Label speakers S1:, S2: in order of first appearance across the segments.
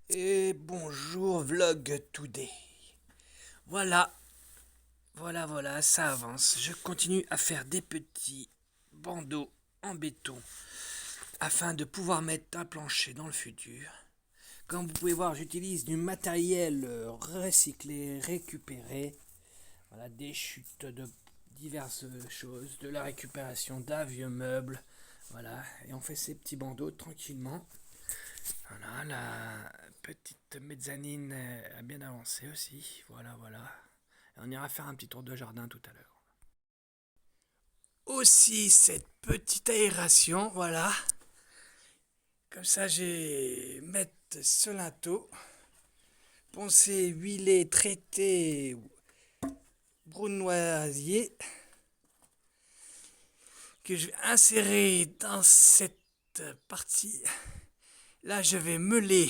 S1: Et bonjour vlog today. Voilà, voilà, ça avance. Je continue à faire des petits bandeaux en béton afin de pouvoir mettre un plancher dans le futur. Comme vous pouvez voir, j'utilise du matériel recyclé, récupéré. Voilà, des chutes de diverses choses, de la récupération d'un vieux meuble. Voilà, et on fait ces petits bandeaux tranquillement. Voilà, la petite mezzanine a bien avancé aussi. Voilà. Et on ira faire un petit tour de jardin tout à l'heure. Aussi cette petite aération, voilà. Comme ça, j'ai mettre ce linteau, poncé, huilé, traité, brunoisier, que je vais insérer dans cette partie. Là, je vais meuler,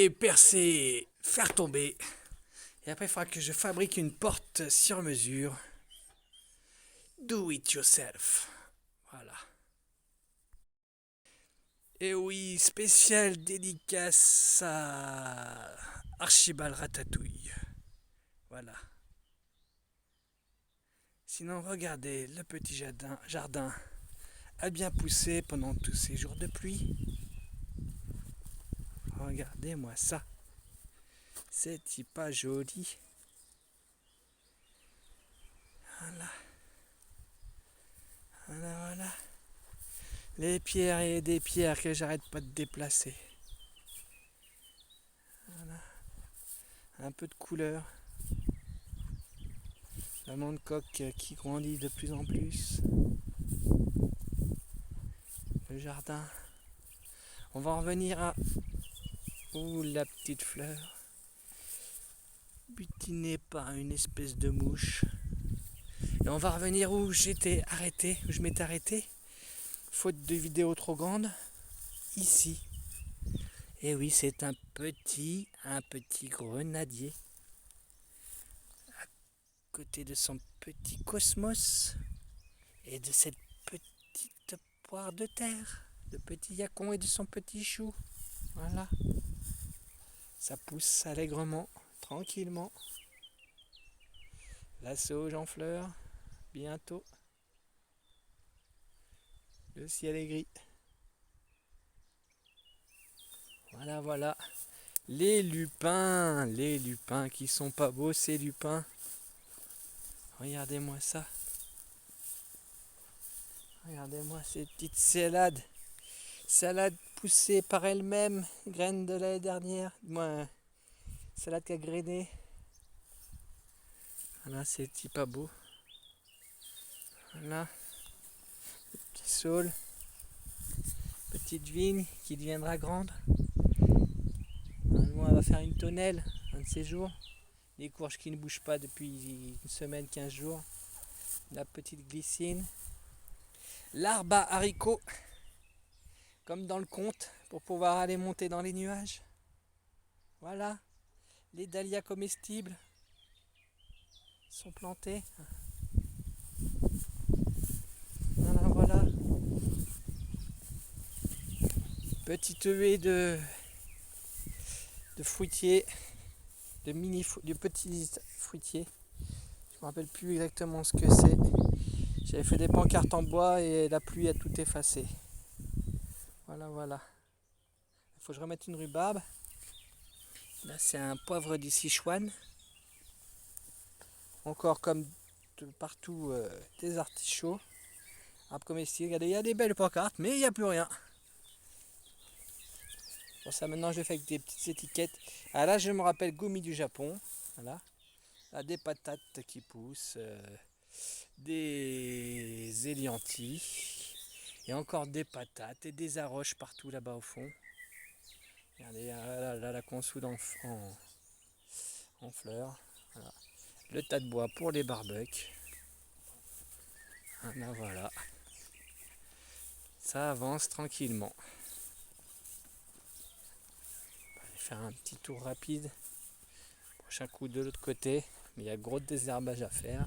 S1: percer, faire tomber. Et après, il faudra que je fabrique une porte sur mesure. Do it yourself. Voilà. Et oui, spécial dédicace à Archibald Ratatouille. Voilà. Sinon, regardez, le petit jardin a bien poussé pendant tous ces jours de pluie. Regardez-moi ça. C'est pas joli. Voilà. Voilà. Les pierres et des pierres que j'arrête pas de déplacer. Voilà. Un peu de couleur. La menthe coque qui grandit de plus en plus. Le jardin. On va en revenir à... Ouh, la petite fleur. Butinée par une espèce de mouche. Et on va revenir où j'étais arrêté, où je m'étais arrêté. Faute de vidéos trop grandes. Ici. Et oui, c'est un petit grenadier. À côté de son petit cosmos. Et de cette petite poire de terre. De petit yacon et de son petit chou. Voilà. Ça pousse allègrement, tranquillement. La sauge en fleurs, bientôt. Le ciel est gris. Voilà. Les lupins qui sont pas beaux, ces lupins. Regardez-moi ça. Regardez-moi ces petites salades. Salade poussée par elle-même, graines de l'année dernière. Moi, salade qui a grainé. Voilà, c'est pas beau. Voilà, petit saule. Petite vigne qui deviendra grande. Normalement, elle va faire une tonnelle un de ces jours. Les courges qui ne bougent pas depuis une semaine, 15 jours. La petite glycine. L'arbre à haricots, comme dans le conte, pour pouvoir aller monter dans les nuages. Voilà, les dahlias comestibles sont plantés. Voilà. Petite haie de fruitiers, de petits fruitiers. Je ne me rappelle plus exactement ce que c'est. J'avais fait des pancartes en bois et la pluie a tout effacé. Voilà. Il faut que je remette une rhubarbe. Là, c'est un poivre du Sichuan. Encore comme de partout des artichauts. Arbres comestibles. Regardez, il y a des belles pancartes, mais il n'y a plus rien. Pour ça, maintenant, je fais avec des petites étiquettes. Ah, là, je me rappelle Gumi du Japon. Voilà. Là, des patates qui poussent. Des éliantis. Et encore des patates et des arroches partout là-bas au fond. Regardez, là, la consoude en fleurs. Voilà. Le tas de bois pour les barbecues. Voilà. Ça avance tranquillement. On va aller faire un petit tour rapide. Prochain coup de l'autre côté. Mais il y a gros désherbage à faire.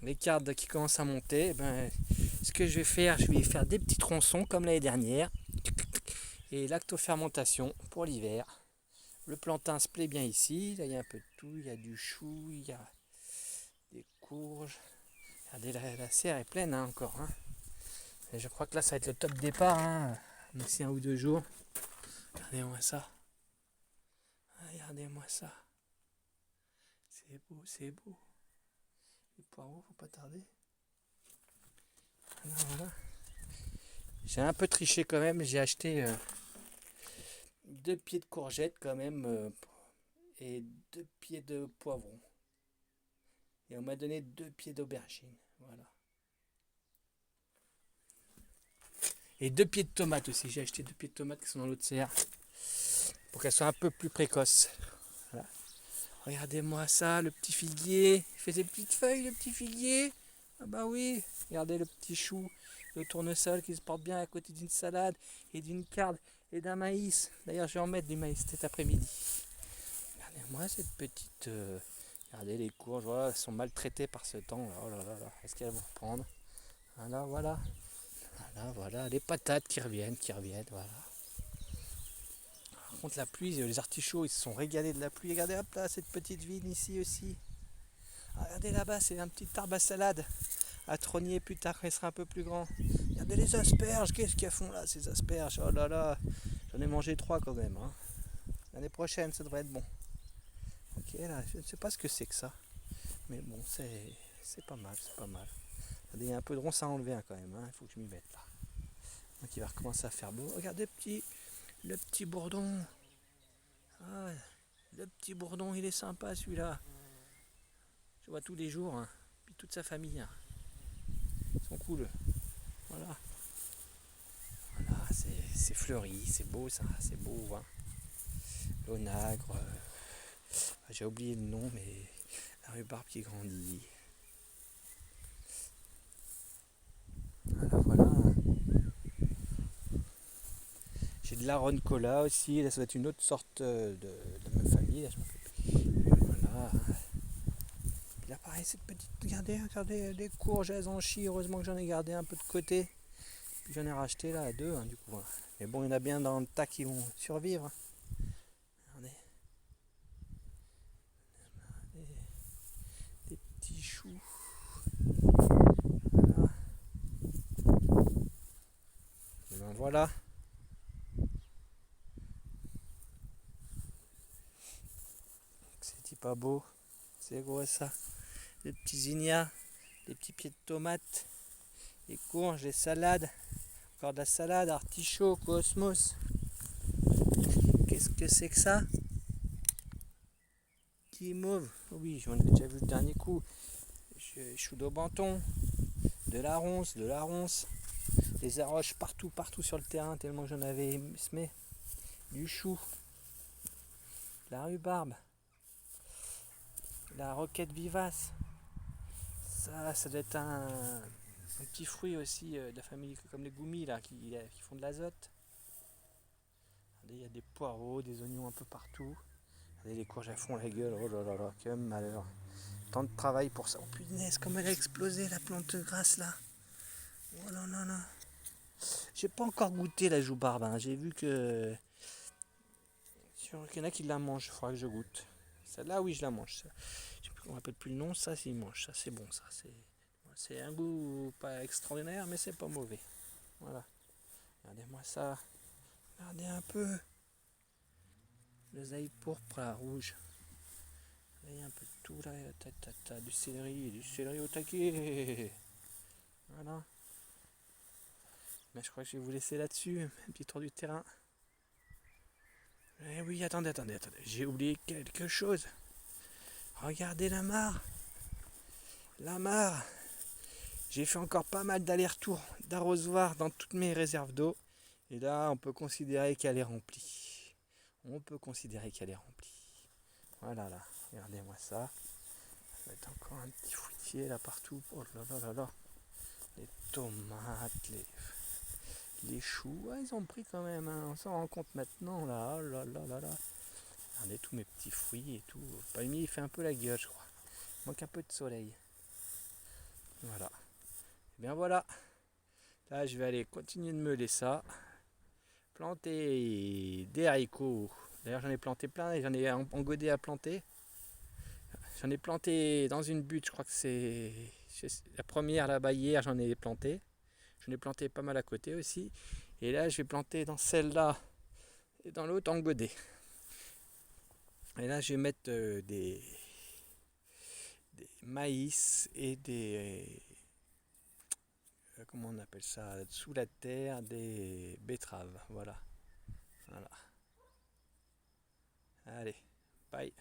S1: Les cartes qui commencent à monter, ce que je vais faire des petits tronçons comme l'année dernière. et lactofermentation pour l'hiver. Le plantain se plaît bien ici. Là, il y a un peu de tout. Il y a du chou, il y a des courges. Regardez, la serre est pleine hein, encore. Hein. Et je crois que là, ça va être le top départ. Hein. D'ici 1 ou 2 jours. Regardez-moi ça. Regardez-moi ça. C'est beau, c'est beau. Les poireaux, faut pas tarder. Alors, voilà. J'ai un peu triché quand même. J'ai acheté 2 pieds de courgettes quand même et 2 pieds de poivrons. Et on m'a donné 2 pieds d'aubergine. Voilà. Et 2 pieds de tomates aussi. J'ai acheté 2 pieds de tomates qui sont dans l'autre serre. Pour qu'elles soient un peu plus précoces. Voilà. Regardez-moi ça, le petit figuier. Il fait ses petites feuilles, le petit figuier. Ah bah oui. Regardez le petit chou, le tournesol qui se porte bien à côté d'une salade et d'une carde et d'un maïs. D'ailleurs, je vais en mettre du maïs cet après-midi. Regardez-moi cette petite... regardez les courges, voilà, elles sont maltraitées par ce temps. Oh là là là, est-ce qu'elles vont reprendre? Voilà, voilà. Voilà, voilà, les patates qui reviennent, voilà. Par contre, la pluie, les artichauts, ils se sont régalés de la pluie. Regardez, hop là, cette petite vigne ici aussi. Ah, regardez là-bas, c'est un petit arbre à salade. À trogner plus tard quand il sera un peu plus grand. Regardez les asperges, qu'est-ce qu'ils font là, ces asperges? Oh là là, j'en ai mangé 3 quand même. Hein. L'année prochaine, ça devrait être bon. Ok, là, je ne sais pas ce que c'est que ça. Mais bon, c'est pas mal, c'est pas mal. Regardez, il y a un peu de ronce à enlever hein, quand même. Hein. Il faut que je m'y mette là. Donc il va recommencer à faire beau. Regardez le petit bourdon. Ah, le petit bourdon, il est sympa celui-là. Je vois tous les jours. Hein. Puis toute sa famille. Hein. Ils sont cool. Voilà. Voilà, c'est fleuri, c'est beau ça, c'est beau. Hein. L'onagre. J'ai oublié le nom, mais la rhubarbe qui grandit. Voilà, voilà. J'ai de la roncola aussi, là ça va être une autre sorte de ma famille. Là, voilà. Puis là pareil, cette petite, regardez les courges, elles en chient, heureusement que j'en ai gardé un peu de côté. Puis j'en ai racheté là 2 hein, du coup. Hein. Mais bon, il y en a bien dans le tas qui vont survivre. Regardez. Des petits choux. Voilà. Et ben voilà. C'est pas beau. C'est gros ça. Les petits zinnias, les petits pieds de tomates, les courges, les salades. Encore de la salade, artichaut, cosmos. Qu'est-ce que c'est que ça? Qui est mauve? Oui, j'en ai déjà vu le dernier coup. Chou d'Aubenton, de la ronce, des arroches partout, partout sur le terrain, tellement que j'en avais semé. Du chou, la rhubarbe, la roquette vivace. Ça doit être un petit fruit aussi de la famille, comme les goumis là, qui font de l'azote. Il y a des poireaux, des oignons un peu partout. Regardez, les courges elles font la gueule, oh là là là, quel malheur. Tant de travail pour ça. Oh punaise, comme elle a explosé la plante grasse là. Oh là là là. J'ai pas encore goûté la joue-barbe, hein. J'ai vu que. Qu'il y en a qui la mangent, il faudra que je goûte. Celle-là, oui, je la mange. Je ne me rappelle plus le nom, ça, s'il mange. Ça, c'est bon, ça. C'est un goût pas extraordinaire, mais c'est pas mauvais. Voilà. Regardez-moi ça. Regardez un peu. Le zaï pourpre, la rouge. Il y a un peu de tout là. Du céleri au taquet. Voilà. Mais je crois que je vais vous laisser là-dessus. Un petit tour du terrain. Eh oui, attendez. J'ai oublié quelque chose. Regardez la mare. La mare. J'ai fait encore pas mal d'allers-retours d'arrosoir dans toutes mes réserves d'eau. Et là, on peut considérer qu'elle est remplie. Voilà, là. Regardez-moi ça. Ça va être encore un petit fruitier là partout. Oh là là là là. Les tomates, les choux. Ouais, ils ont pris quand même. Hein. On s'en rend compte maintenant. Là. Oh là là là là. Regardez tous mes petits fruits et tout. Le palmier, il fait un peu la gueule, je crois. Il manque un peu de soleil. Voilà. Et bien voilà. Là, je vais aller continuer de meuler ça. planter des haricots. D'ailleurs j'en ai planté plein et j'en ai un godet à planter. J'en ai planté dans une butte, je crois que c'est la première là-bas hier, j'en ai planté. J'en ai planté pas mal à côté aussi. Et là je vais planter dans celle-là et dans l'autre en godet. Et là je vais mettre des maïs et des comment on appelle ça, sous la terre, des betteraves. Voilà. Allez, bye.